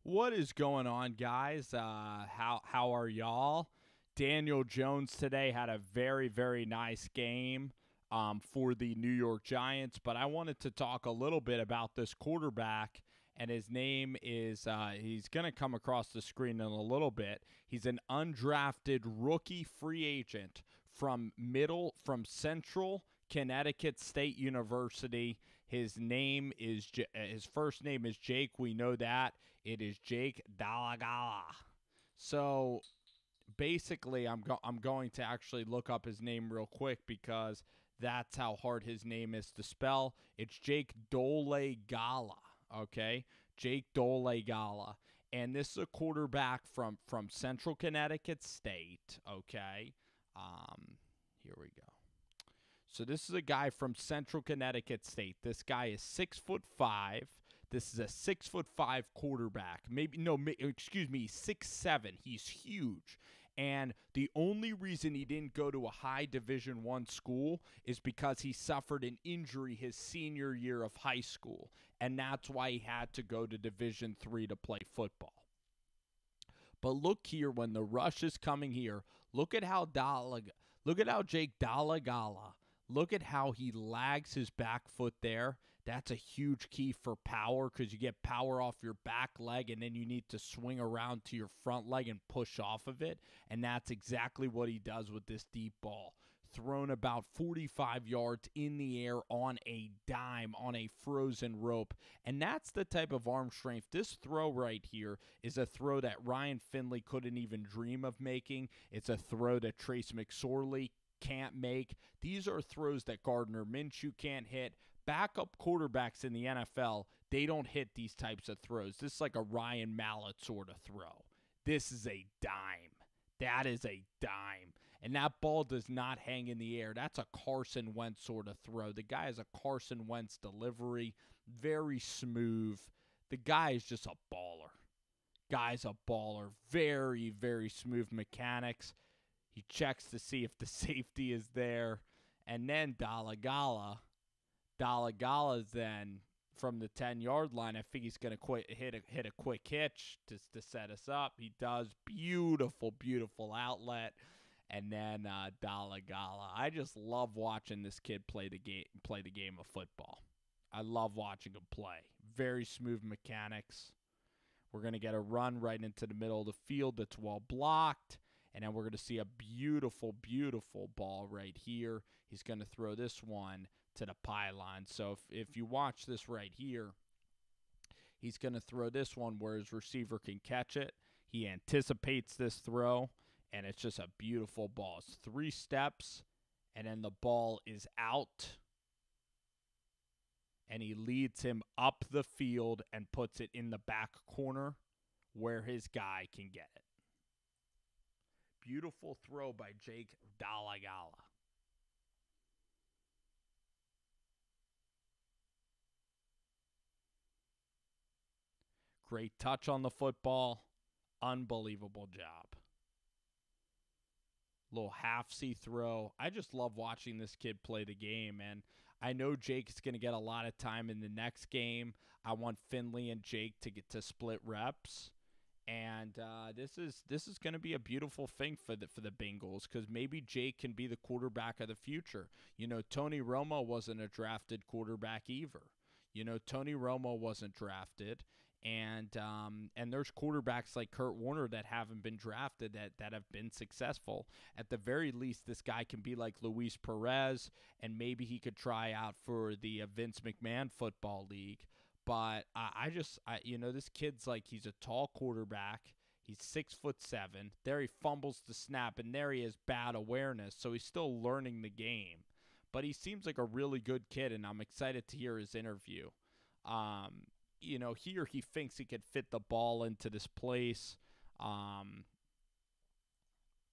What is going on, guys? How are y'all? Daniel Jones today had a very nice game for the New York Giants, but I wanted to talk a little bit about this quarterback, and his name is he's going to come across the screen in a little bit. He's an undrafted rookie free agent from Central Connecticut State University. His first name is Jake. We know that it is Jake Dolegala. So basically, I'm going to actually look up his name real quick because that's how hard his name is to spell. It's Jake Dolegala. Okay, Jake Dolegala, and this is a quarterback from Central Connecticut State. Okay, here we go. So this is a guy from Central Connecticut State. This guy is 6'5". This is a 6'5" quarterback. Excuse me, 6'7". He's huge. And the only reason he didn't go to a high Division I school is because he suffered an injury his senior year of high school. And that's why he had to go to Division III to play football. But look here, when the rush is coming here, look at how Jake Dolegala, look at how he lags his back foot there. That's a huge key for power because you get power off your back leg and then you need to swing around to your front leg and push off of it. And that's exactly what he does with this deep ball. Thrown about 45 yards in the air on a dime, on a frozen rope. And that's the type of arm strength. This throw right here is a throw that Ryan Finley couldn't even dream of making. It's a throw that Trace McSorley can't make. These are throws that Gardner Minshew can't hit. Backup quarterbacks in the NFL, they don't hit these types of throws. This is like a Ryan Mallett sort of throw. This is a dime. That is a dime. And that ball does not hang in the air. That's a Carson Wentz sort of throw. The guy has a Carson Wentz delivery. Very smooth. The guy is just a baller. Guy's a baller. Very smooth mechanics. He checks to see if the safety is there. And then Dolegala's then from the 10-yard line. I think he's going to hit a quick hitch to set us up. He does. Beautiful outlet. And then Dolegala. I just love watching this kid play the game of football. I love watching him play. Very smooth mechanics. We're going to get a run right into the middle of the field that's well blocked. And then we're going to see a beautiful ball right here. He's going to throw this one to the pylon. So if you watch this right here, he's going to throw this one where his receiver can catch it. He anticipates this throw, and it's just a beautiful ball. It's 3 steps, and then the ball is out. And he leads him up the field and puts it in the back corner where his guy can get it. Beautiful throw by Jake Dolegala. Great touch on the football. Unbelievable job. Little half-C throw. I just love watching this kid play the game, and I know Jake is going to get a lot of time in the next game. I want Finley and Jake to get to split reps. And this is going to be a beautiful thing for the Bengals because maybe Jake can be the quarterback of the future. You know, Tony Romo wasn't a drafted quarterback either. Tony Romo wasn't drafted, and there's quarterbacks like Kurt Warner that haven't been drafted that have been successful. At the very least, this guy can be like Luis Perez, and maybe he could try out for the Vince McMahon Football League. But this kid's like, he's a tall quarterback. He's 6'7". There he fumbles the snap, and there he has bad awareness. So he's still learning the game. But he seems like a really good kid, and I'm excited to hear his interview. Here he thinks he could fit the ball into this place. Kind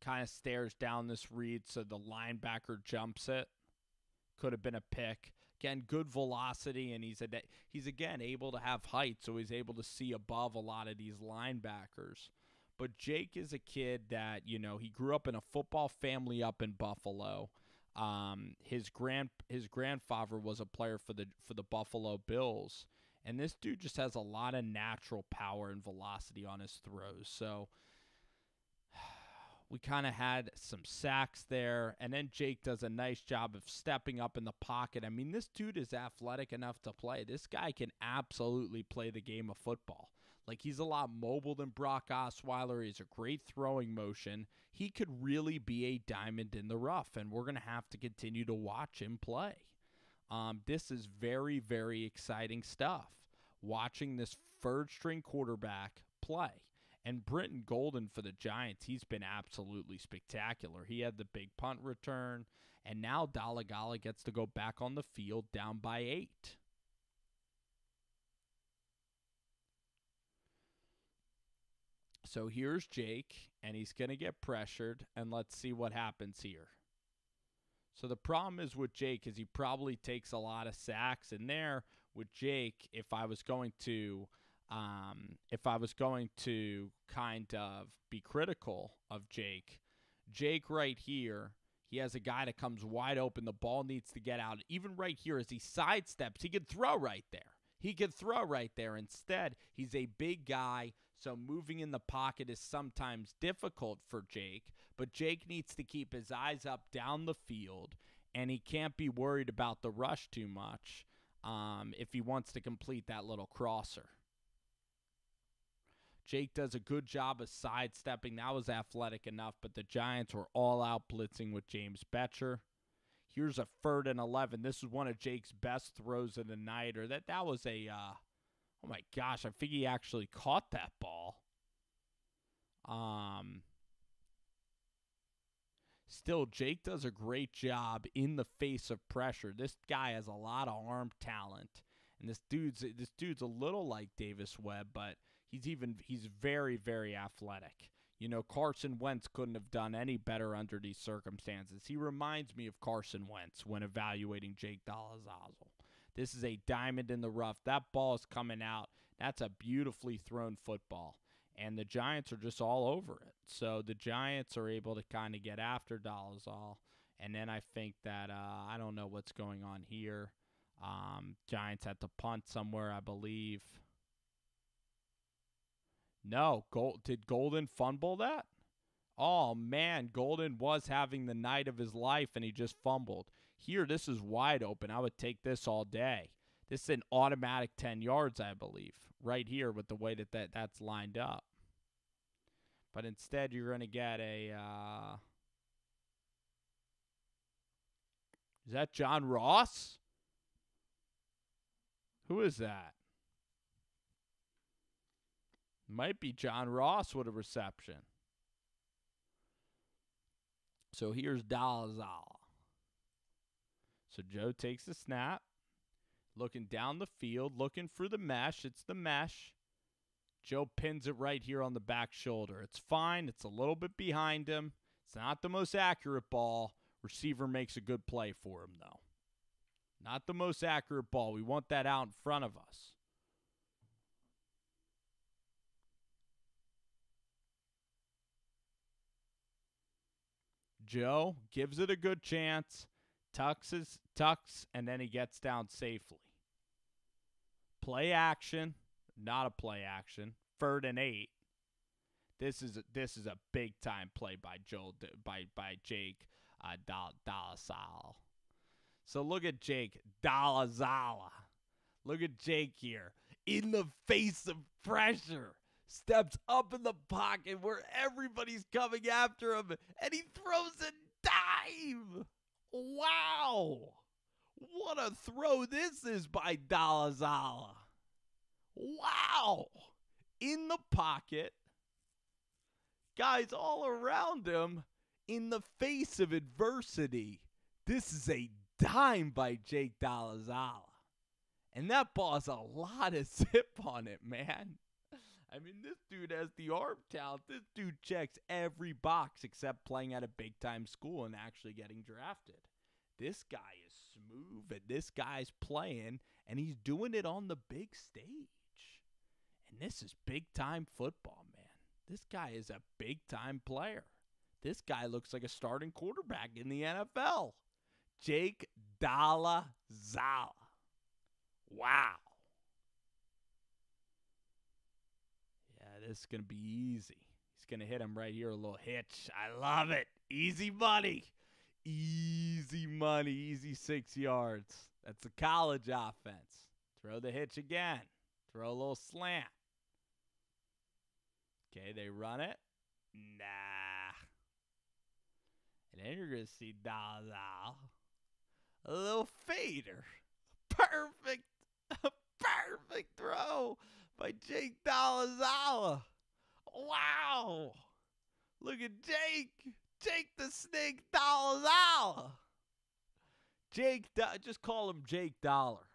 of stares down this read, so the linebacker jumps it. Could have been a pick. Again, good velocity, and he's again able to have height, so he's able to see above a lot of these linebackers. But Jake is a kid that, he grew up in a football family up in Buffalo. His grandfather was a player for the Buffalo Bills, And this dude just has a lot of natural power and velocity on his throws. So we kind of had some sacks there. And then Jake does a nice job of stepping up in the pocket. I mean, this dude is athletic enough to play. This guy can absolutely play the game of football. Like, he's a lot mobile than Brock Osweiler. He's a great throwing motion. He could really be a diamond in the rough, and we're going to have to continue to watch him play. This is very, very exciting stuff, watching this third-string quarterback play. And Britton Golden for the Giants, he's been absolutely spectacular. He had the big punt return, and now Dolegala gets to go back on the field down by 8. So here's Jake, and he's going to get pressured, and let's see what happens here. So the problem is with Jake is he probably takes a lot of sacks, and there with Jake, if I was going to kind of be critical of Jake right here, he has a guy that comes wide open. The ball needs to get out. Even right here as he sidesteps, he could throw right there. Instead, he's a big guy, so moving in the pocket is sometimes difficult for Jake. But Jake needs to keep his eyes up down the field, and he can't be worried about the rush too much if he wants to complete that little crosser. Jake does a good job of sidestepping. That was athletic enough, but the Giants were all out blitzing with James Betcher. Here's a 3rd and 11. This is one of Jake's best throws of the night. Or that was a, oh my gosh, I think he actually caught that ball. Still, Jake does a great job in the face of pressure. This guy has a lot of arm talent, and this dude's a little like Davis Webb, but he's very, very athletic. You know, Carson Wentz couldn't have done any better under these circumstances. He reminds me of Carson Wentz when evaluating Jake Dolegala. This is a diamond in the rough. That ball is coming out. That's a beautifully thrown football. And the Giants are just all over it. So the Giants are able to kind of get after Dolegala. And then I think that, I don't know what's going on here. Giants had to punt somewhere, I believe. No, did Golden fumble that? Oh, man, Golden was having the night of his life, and he just fumbled. Here, this is wide open. I would take this all day. This is an automatic 10 yards, I believe, right here with the way that's lined up. But instead, you're going to get a... Is that John Ross? Who is that? Might be John Ross with a reception. So here's Dolegala. So Joe takes the snap. Looking down the field. Looking for the mesh. It's the mesh. Joe pins it right here on the back shoulder. It's fine. It's a little bit behind him. It's not the most accurate ball. Receiver makes a good play for him, though. Not the most accurate ball. We want that out in front of us. Joe gives it a good chance, tucks, and then he gets down safely. Play action, not a play action. 3rd and 8. This is a big time play by Jake Dolegala. So look at Jake Dolegala. Look at Jake here in the face of pressure. Steps up in the pocket where everybody's coming after him, and he throws a dime. Wow. What a throw this is by Dolegala. Wow. In the pocket. Guys all around him in the face of adversity. This is a dime by Jake Dolegala. And that ball has a lot of zip on it, man. I mean, this dude has the arm talent. This dude checks every box except playing at a big-time school and actually getting drafted. This guy is smooth, and this guy's playing, and he's doing it on the big stage. And this is big-time football, man. This guy is a big-time player. This guy looks like a starting quarterback in the NFL. Jake Dolegala. Wow. this is going to be easy. He's going to hit him right here, a little hitch. I love it. Easy money. Easy money. Easy 6 yards. That's a college offense. Throw the hitch again. Throw a little slant. Okay, they run it. Nah. And then you're going to see Dolegala. A little fader. Perfect. Perfect throw by Jake Dolegala. Wow. Look at Jake. Jake the Snake Dolegala. Just call him Jake Dollar.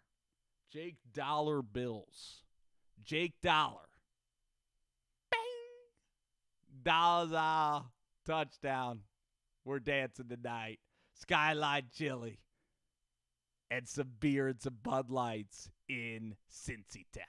Jake Dollar Bills. Jake Dollar. Bang. Dolegala. Touchdown. We're dancing tonight. Skyline chili. And some beer and some Bud Lights in Cincy Town.